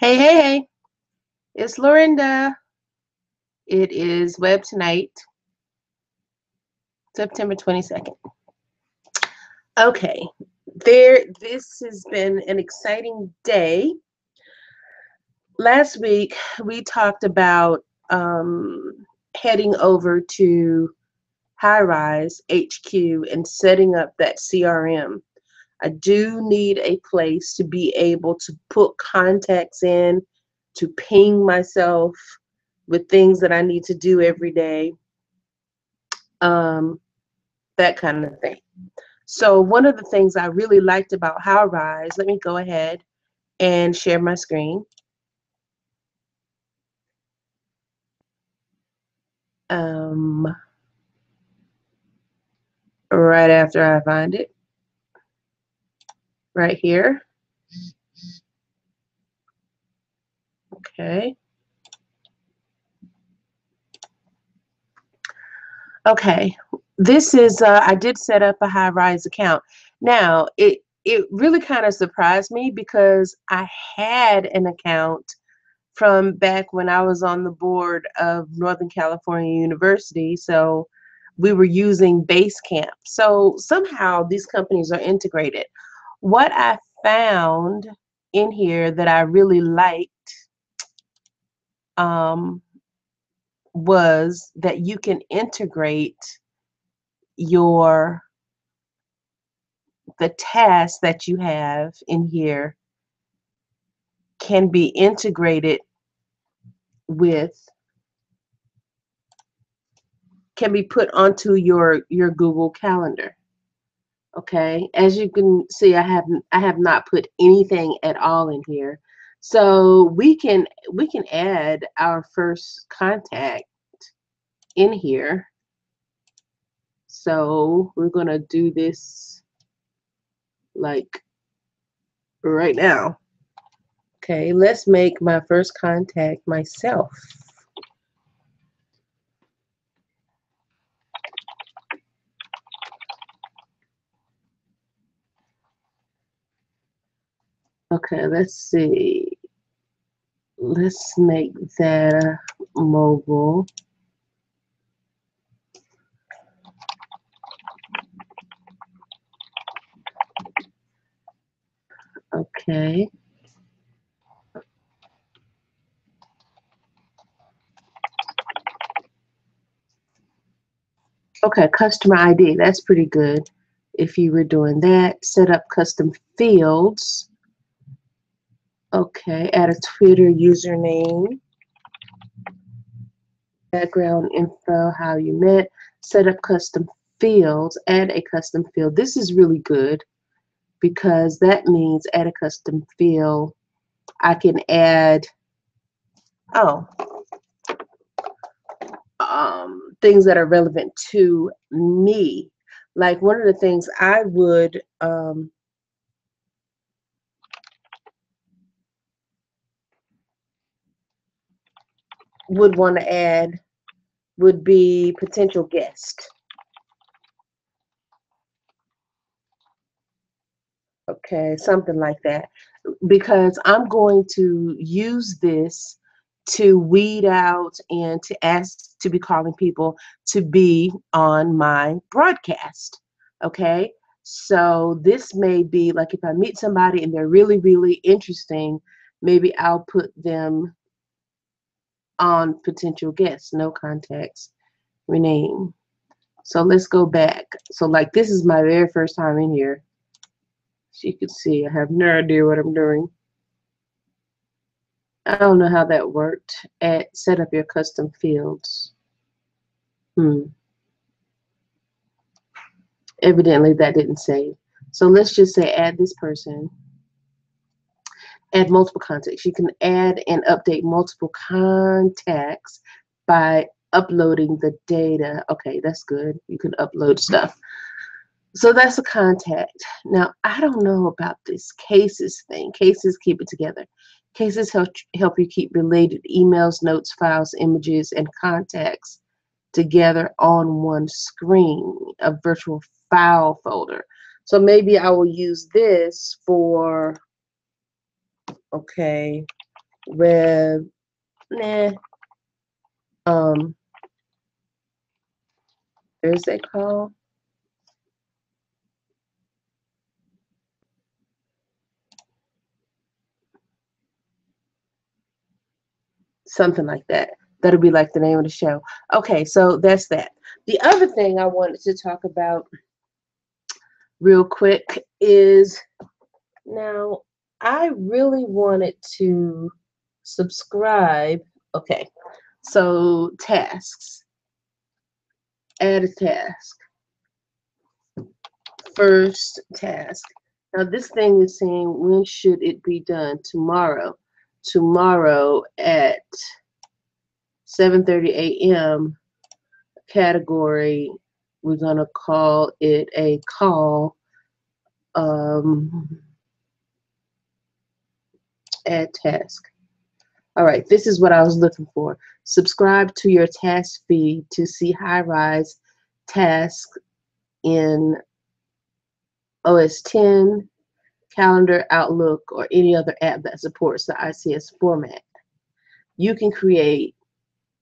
Hey, hey, hey, it's Lorinda. It is Web Tonight, September 22nd. Okay, this has been an exciting day. Last week, we talked about heading over to Highrise HQ and setting up that CRM. I do need a place to be able to put contacts in, to ping myself with things that I need to do every day, um, that kind of thing. So one of the things I really liked about Highrise, let me go ahead and share my screen. Um, right after I find it, right here. Okay. Okay. This is, I did set up a Highrise account. Now, it really kind of surprised me because I had an account from back when I was on the board of Northern California University. So we were using Basecamp. So somehow these companies are integrated. What I found in here that I really liked um, was that you can integrate your the tasks that you have in here can be integrated with can be put onto your Google Calendar. Okay, as you can see, I have not put anything at all in here. So we can add our first contact in here. So we're gonna do this like right now. Okay, let's make my first contact myself. Okay, let's see. Let's make that mobile. Okay. Okay, customer ID. That's pretty good. If you were doing that, set up custom fields. Okay, add a Twitter username, background info, how you met, set up custom fields, add a custom field. This is really good because that means add a custom field. I can add, oh, things that are relevant to me. Like one of the things I would want to add would be potential guest. Okay, something like that. Because I'm going to use this to weed out and to ask to be calling people to be on my broadcast. Okay, so this may be like if I meet somebody and they're really, really interesting, maybe I'll put them on potential guests, no contacts, rename. So let's go back. So like this is my very first time in here. So you can see I have no idea what I'm doing. I don't know how that worked. Set up your custom fields. Evidently that didn't save. So let's just say add this person. Add multiple contacts. You can add and update multiple contacts by uploading the data. Okay, that's good. You can upload stuff. So that's a contact. Now, I don't know about this cases thing. Cases keep it together. Cases help you keep related emails, notes, files, images, and contacts together on one screen, a virtual file folder. So maybe I will use this for, okay, Rev, nah, there's a call. Something like that. That'll be like the name of the show. Okay, so that's that. The other thing I wanted to talk about real quick is now I really wanted to subscribe. Okay, so tasks, add a task, first task. Now this thing is saying when should it be done? Tomorrow. Tomorrow at 7:30 a.m. category. We're gonna call it a call. Um, add task. All right, this is what I was looking for. Subscribe to your task feed to see Highrise tasks in OS 10, Calendar, Outlook, or any other app that supports the ICS format. You can create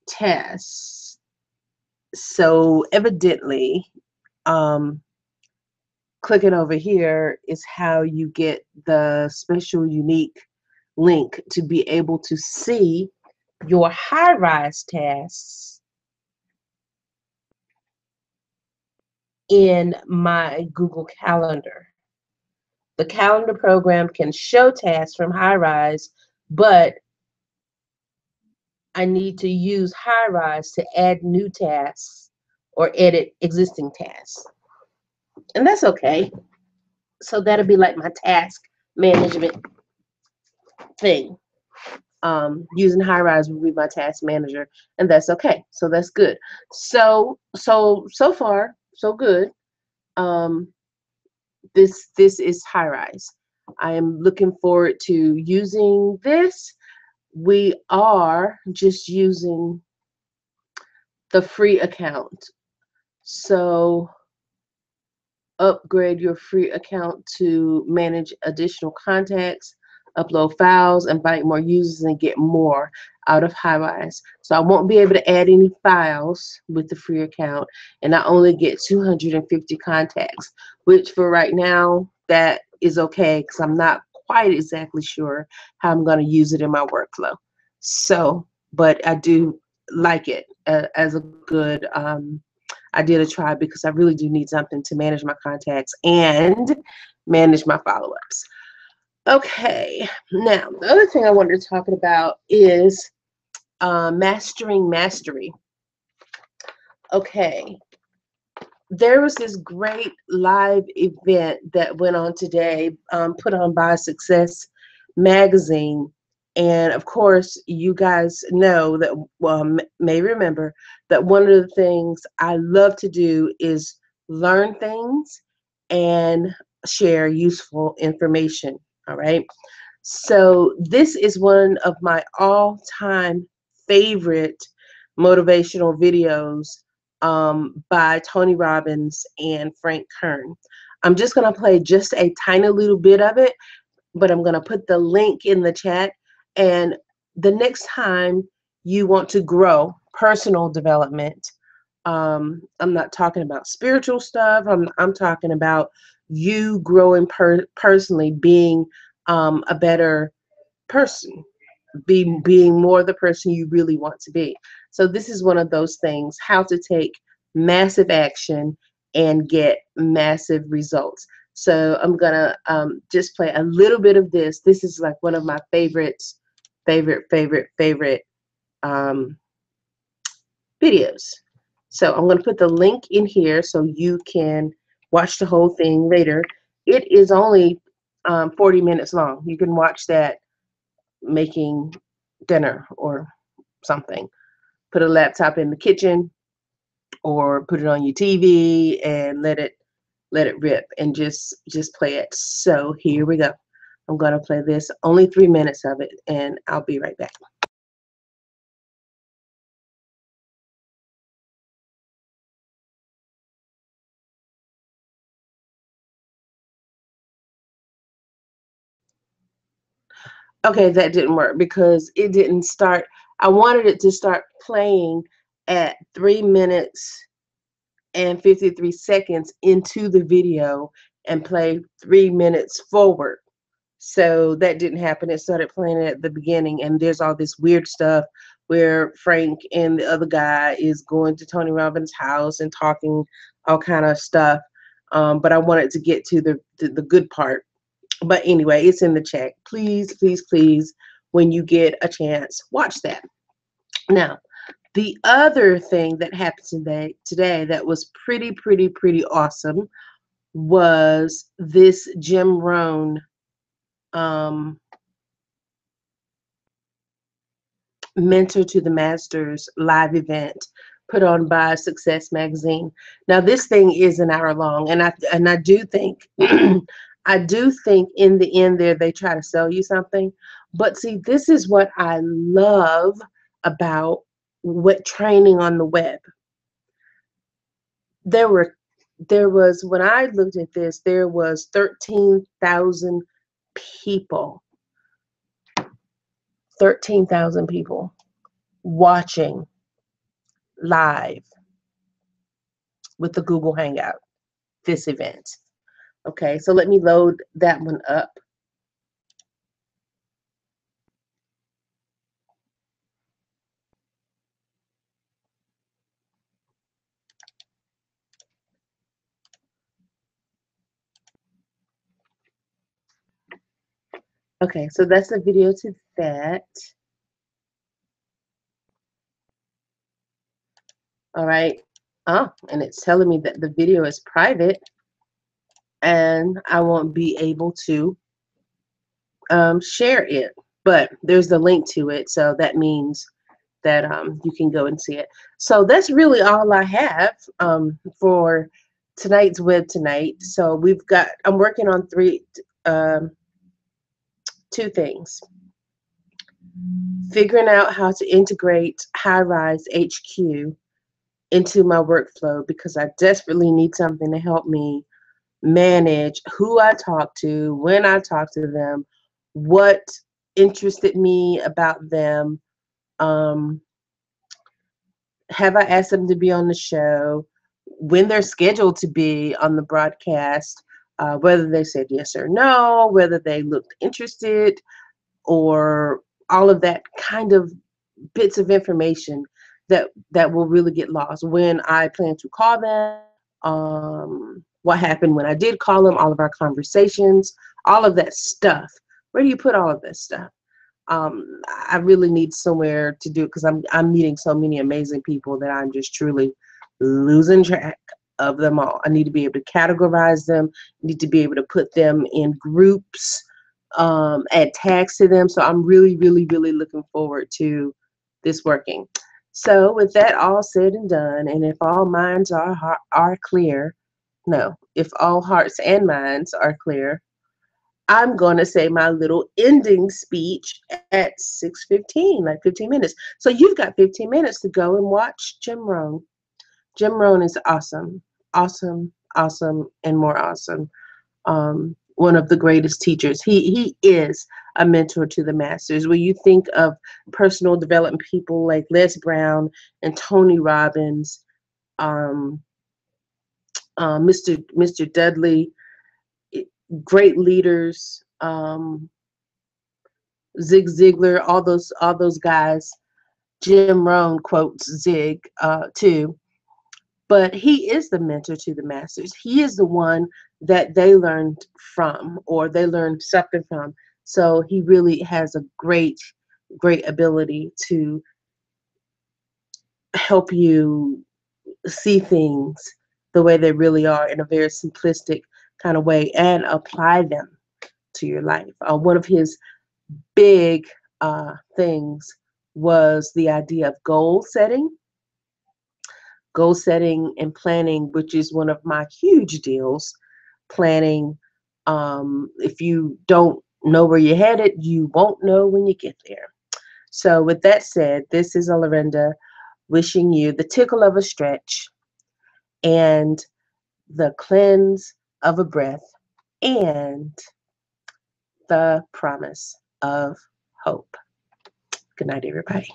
tasks. So evidently, clicking over here is how you get the special unique link to be able to see your Highrise tasks in my Google Calendar. The calendar program can show tasks from Highrise, but I need to use Highrise to add new tasks or edit existing tasks. And that's okay. So that'll be like my task management thing. Using Highrise will be my task manager, and that's okay. So that's good. So far, so good. Um, this is Highrise. I am looking forward to using this. We are just using the free account. So upgrade your free account to manage additional contacts, upload files, invite more users, and get more out of Highrise. So I won't be able to add any files with the free account, and I only get 250 contacts, which for right now, that is okay because I'm not quite exactly sure how I'm going to use it in my workflow. So, but I do like it as a good idea to try because I really do need something to manage my contacts and manage my follow-ups. Okay, now the other thing I wanted to talk about is mastering mastery. Okay, there was this great live event that went on today, put on by Success Magazine. And of course, you guys know that, well, may remember that one of the things I love to do is learn things and share useful information. All right. So this is one of my all-time favorite motivational videos by Tony Robbins and Frank Kern. I'm just going to play just a tiny little bit of it, but I'm going to put the link in the chat. And the next time you want to grow personal development, I'm not talking about spiritual stuff. I'm talking about you growing personally, being a better person, being more the person you really want to be. So this is one of those things, how to take massive action and get massive results. So I'm gonna just play a little bit of this. This is like one of my favorites, favorite videos. So I'm gonna put the link in here so you can watch the whole thing later. It is only 40 minutes long. You can watch that making dinner or something. Put a laptop in the kitchen or put it on your TV and let it rip and just play it. So here we go. I'm gonna play this, only 3 minutes of it, and I'll be right back. Okay, that didn't work because it didn't start. I wanted it to start playing at 3 minutes and 53 seconds into the video and play 3 minutes forward. So that didn't happen. It started playing at the beginning, and there's all this weird stuff where Frank and the other guy is going to Tony Robbins' house and talking all kind of stuff. But I wanted to get to the good part. But anyway, it's in the chat. Please, please, please, when you get a chance, watch that. Now, the other thing that happened today that was pretty awesome was this Jim Rohn um, Mentor to the Masters live event put on by Success Magazine. Now this thing is an hour long, and I do think I do think in the end there they try to sell you something. But see, this is what I love about what training on the web. There were there was when I looked at this, there was 13,000 people, 13,000 people watching live with the Google Hangout this event. Okay, so let me load that one up. Okay, so that's the video to that. All right. Oh, and it's telling me that the video is private and I won't be able to share it. But there's the link to it, so that means that you can go and see it. So that's really all I have for tonight's Web Tonight. So I'm working on two things. Figuring out how to integrate Highrise HQ into my workflow because I desperately need something to help me manage who I talk to, when I talk to them, what interested me about them. Have I asked them to be on the show? When they're scheduled to be on the broadcast, whether they said yes or no, whether they looked interested, or all of that kind of bits of information that will really get lost. When I plan to call them, what happened when I did call them, all of our conversations, all of that stuff. Where do you put all of this stuff? I really need somewhere to do it because I'm meeting so many amazing people that I'm just truly losing track of them all. I need to be able to categorize them, need to be able to put them in groups, add tags to them. So I'm really looking forward to this working. So with that all said and done, and if all minds are clear, no, if all hearts and minds are clear, I'm going to say my little ending speech at 6:15, like 15 minutes. So you've got 15 minutes to go and watch Jim Rohn. Jim Rohn is awesome, awesome, and more awesome. One of the greatest teachers. He is a mentor to the masters. When you think of personal development people like Les Brown and Tony Robbins, um, Mr. Dudley, great leaders, Zig Ziglar, all those guys. Jim Rohn quotes Zig too. But he is the mentor to the masters. He is the one that they learned from, or they learned something from. So he really has a great ability to help you see things the way they really are in a very simplistic kind of way and apply them to your life. One of his big things was the idea of goal setting and planning, which is one of my huge deals. Planning, if you don't know where you're headed, you won't know when you get there. So with that said, this is Lorinda wishing you the tickle of a stretch and the cleanse of a breath and the promise of hope. Good night, everybody.